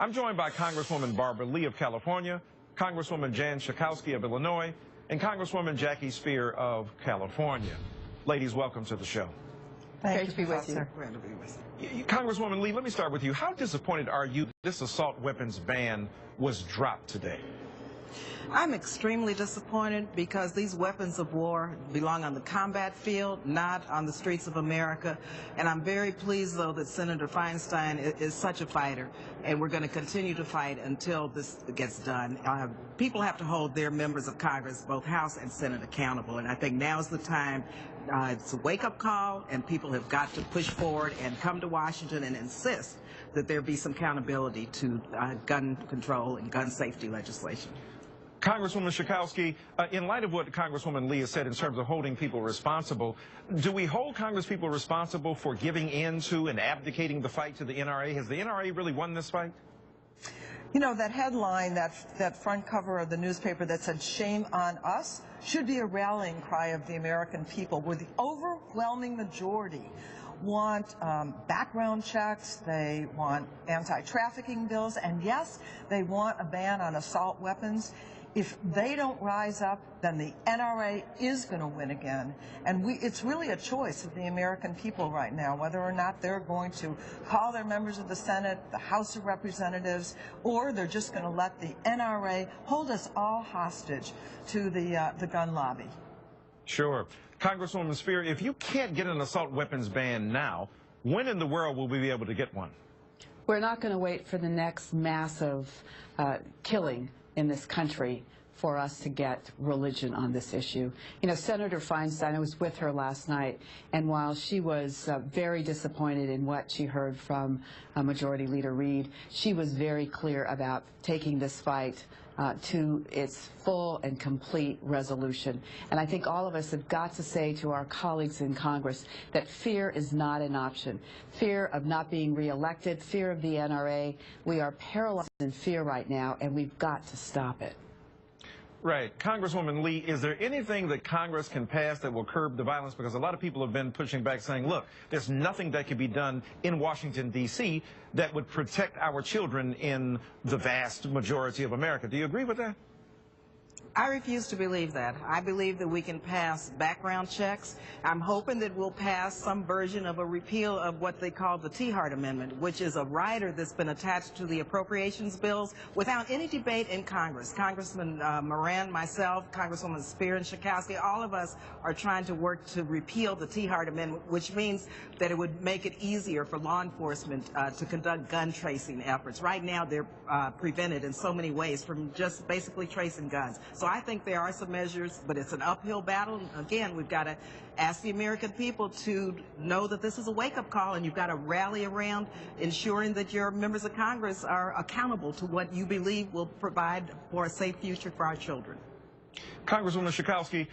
I'm joined by Congresswoman Barbara Lee of California, Congresswoman Janice Schakowsky of Illinois, and Congresswoman Jackie Speier of California. Ladies, welcome to the show. Great to be with you. Congresswoman Lee, let me start with you. How disappointed are you that this assault weapons ban was dropped today? I'm extremely disappointed because these weapons of war belong on the combat field, not on the streets of America. And I'm very pleased, though, that Senator Feinstein is such a fighter, and we're going to continue to fight until this gets done. People have to hold their members of Congress, both House and Senate, accountable, and I think now's the time. It's a wake-up call, and people have got to push forward and come to Washington and insist that there be some accountability to gun control and gun safety legislation. Congresswoman Schakowsky, in light of what Congresswoman Lee has said in terms of holding people responsible, do we hold Congresspeople responsible for giving in to and abdicating the fight to the NRA? Has the NRA really won this fight? You know, that headline, that front cover of the newspaper that said, "Shame on us," should be a rallying cry of the American people, where the overwhelming majority want background checks, they want anti-trafficking bills, and yes, they want a ban on assault weapons. If they don't rise up, then the NRA is going to win again. And it's really a choice of the American people right now, whether or not they're going to call their members of the Senate, the House of Representatives, or they're just going to let the NRA hold us all hostage to the gun lobby. Sure. Congresswoman Speier, if you can't get an assault weapons ban now, when in the world will we be able to get one? We're not going to wait for the next massive killing in this country for us to get religion on this issue. You know, Senator Feinstein, I was with her last night, and while she was very disappointed in what she heard from Majority Leader Reid, she was very clear about taking this fight to its full and complete resolution. And I think all of us have got to say to our colleagues in Congress that fear is not an option. Fear of not being reelected, fear of the NRA. We are paralyzed in fear right now, and we've got to stop it. Right. Congresswoman Lee, is there anything that Congress can pass that will curb the violence? Because a lot of people have been pushing back saying, look, there's nothing that can be done in Washington, D.C. that would protect our children in the vast majority of America. Do you agree with that? I refuse to believe that. I believe that we can pass background checks. I'm hoping that we'll pass some version of a repeal of what they call the T-Hart Amendment, which is a rider that's been attached to the appropriations bills without any debate in Congress. Congressman Moran, myself, Congresswoman Speier and Schakowsky, all of us are trying to work to repeal the T-Hart Amendment, which means that it would make it easier for law enforcement to conduct gun tracing efforts. Right now, they're prevented in so many ways from just basically tracing guns. So I think there are some measures, but it's an uphill battle. Again, we've got to ask the American people to know that this is a wake-up call, and you've got to rally around ensuring that your members of Congress are accountable to what you believe will provide for a safe future for our children. Congresswoman Schakowsky,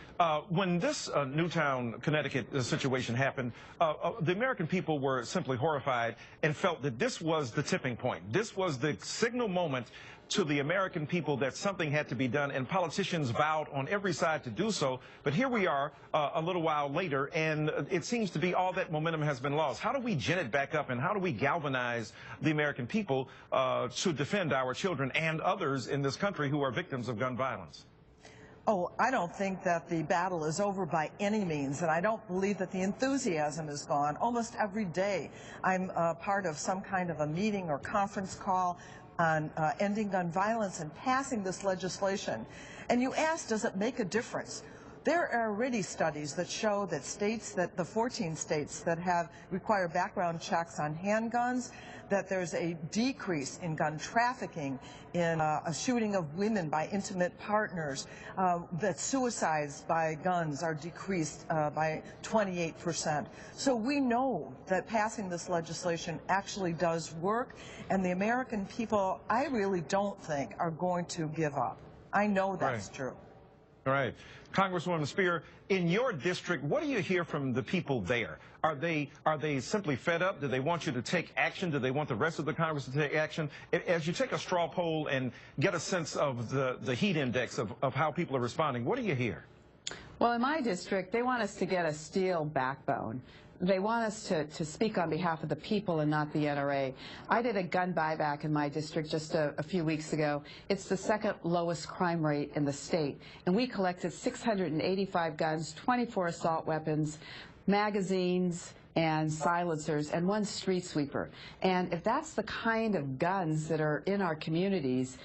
when this Newtown, Connecticut situation happened, the American people were simply horrified and felt that this was the tipping point. This was the signal moment to the American people that something had to be done, and politicians vowed on every side to do so. But here we are a little while later, and it seems to be all that momentum has been lost. How do we gin it back up, and how do we galvanize the American people to defend our children and others in this country who are victims of gun violence? Oh, I don't think that the battle is over by any means, and I don't believe that the enthusiasm is gone. Almost every day I'm part of some kind of a meeting or conference call on ending gun violence and passing this legislation. And you ask, does it make a difference? There are already studies that show that the 14 states that require background checks on handguns, that there's a decrease in gun trafficking, in a shooting of women by intimate partners, that suicides by guns are decreased by 28%. So we know that passing this legislation actually does work, and the American people, I really don't think, are going to give up. I know that's true. All right. Congresswoman Speier, in your district, what do you hear from the people there? Are they simply fed up? Do they want you to take action? Do they want the rest of the Congress to take action? As you take a straw poll and get a sense of the heat index of how people are responding, what do you hear? Well, in my district, they want us to get a steel backbone. they want us to speak on behalf of the people and not the NRA. I did a gun buyback in my district just a few weeks ago. It's the second lowest crime rate in the state. And we collected 685 guns, 24 assault weapons, magazines, and silencers, and one street sweeper. And if that's the kind of guns that are in our communities,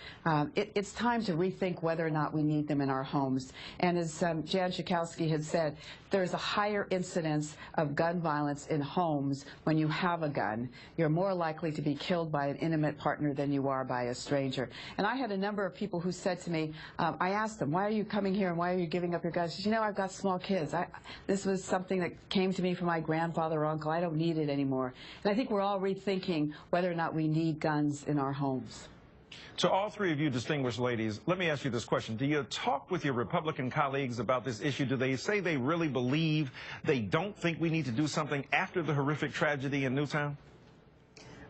it's time to rethink whether or not we need them in our homes. And as Jan Schakowsky had said, there's a higher incidence of gun violence in homes when you have a gun. You're more likely to be killed by an intimate partner than you are by a stranger. And I had a number of people who said to me, I asked them, why are you coming here and why are you giving up your guns? She said, you know, I've got small kids. This was something that came to me from my grandfather or uncle. I don't need it anymore. And I think we're all rethinking whether or not we need guns in our homes. To all three of you distinguished ladies, let me ask you this question. Do you talk with your Republican colleagues about this issue? Do they say they really believe they don't think we need to do something after the horrific tragedy in Newtown?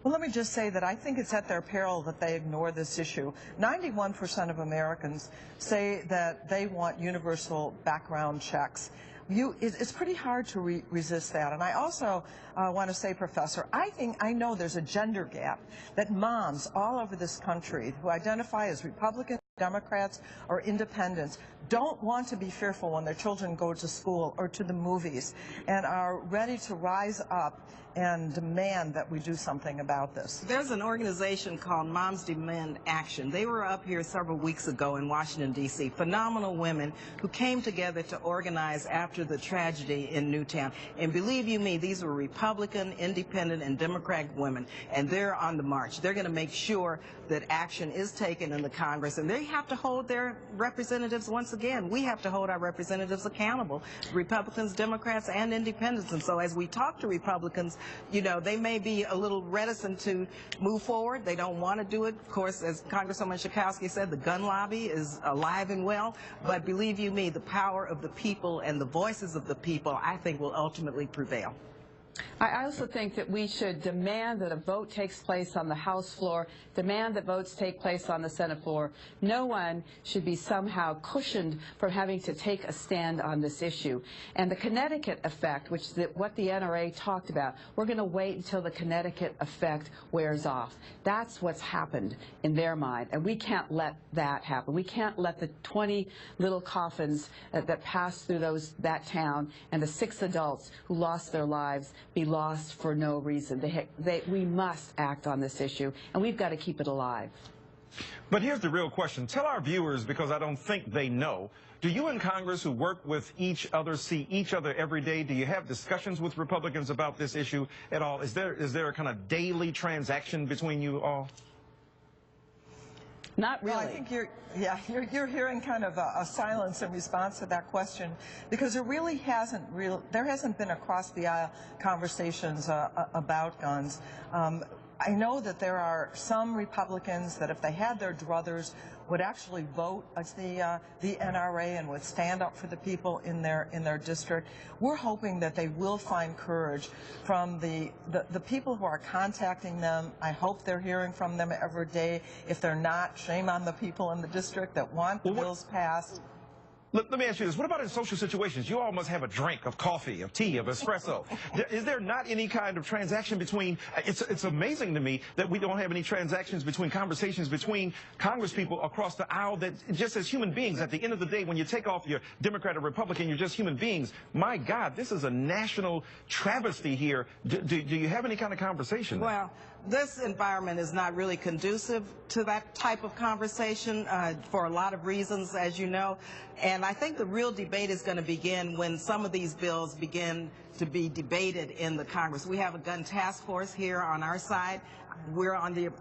Well, let me just say that I think it's at their peril that they ignore this issue. 91% of Americans say that they want universal background checks. It's pretty hard to resist that. And I also want to say, Professor, I know there's a gender gap, that moms all over this country who identify as Republicans, Democrats, or independents don't want to be fearful when their children go to school or to the movies and are ready to rise up and demand that we do something about this. There's an organization called Moms Demand Action. They were up here several weeks ago in Washington, D.C. Phenomenal women who came together to organize after the tragedy in Newtown. And believe you me, these were Republican, Independent, and Democratic women. And they're on the march. They're going to make sure that action is taken in the Congress. And they have to hold their representatives, once again, we have to hold our representatives accountable, Republicans, Democrats, and Independents. And so as we talk to Republicans, you know, they may be a little reticent to move forward. They don't want to do it. Of course, as Congresswoman Schakowsky said, the gun lobby is alive and well. But believe you me, the power of the people and the voices of the people, I think, will ultimately prevail. I also think that we should demand that a vote takes place on the House floor, demand that votes take place on the Senate floor. No one should be somehow cushioned from having to take a stand on this issue. And the Connecticut effect, which is what the NRA talked about, we're going to wait until the Connecticut effect wears off. That's what's happened in their mind, and we can't let that happen. We can't let the 20 little coffins that passed through that town and the 6 adults who lost their lives be lost for no reason. We must act on this issue, and we've got to keep it alive. But here's the real question. Tell our viewers, because I don't think they know, do you in Congress who work with each other see each other every day? Do you have discussions with Republicans about this issue at all? Is there a kind of daily transaction between you all? Not really. Well, I think you're hearing kind of a silence in response to that question, because there really hasn't been across the aisle conversations about guns. I know that there are some Republicans that if they had their druthers would actually vote as the NRA and would stand up for the people in their district. We're hoping that they will find courage from the people who are contacting them. I hope they're hearing from them every day. If they're not, shame on the people in the district that want the bills passed. Let me ask you this. What about in social situations? You all must have a drink of coffee, of tea, of espresso. Is there not any kind of transaction between, it's amazing to me that we don't have any transactions between, conversations between congresspeople across the aisle that just as human beings, at the end of the day, when you take off your Democrat or Republican, you're just human beings. My God, this is a national travesty here. Do you have any kind of conversation? Well, this environment is not really conducive to that type of conversation for a lot of reasons, as you know. And I think the real debate is going to begin when some of these bills begin to be debated in the Congress. We have a gun task force here on our side.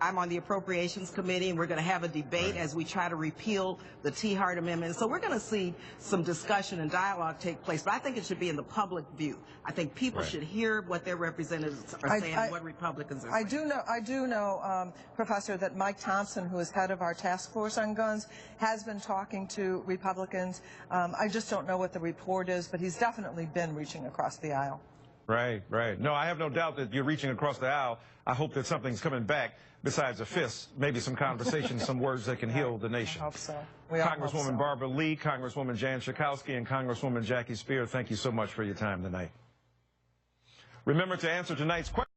I'm on the Appropriations Committee, and we're going to have a debate as we try to repeal the T-Hart Amendment. So we're going to see some discussion and dialogue take place, but I think it should be in the public view. I think people should hear what their representatives are saying and what Republicans are saying. I do know, Professor, that Mike Thompson, who is head of our task force on guns, has been talking to Republicans. I just don't know what the report is, but he's definitely been reaching across the aisle. Right, right. No, I have no doubt that you're reaching across the aisle. I hope that something's coming back besides a fist, maybe some conversation, some words that can heal the nation. I hope so. Congresswoman Barbara Lee, Congresswoman Jan Schakowsky, and Congresswoman Jackie Speier, thank you so much for your time tonight. Remember to answer tonight's question.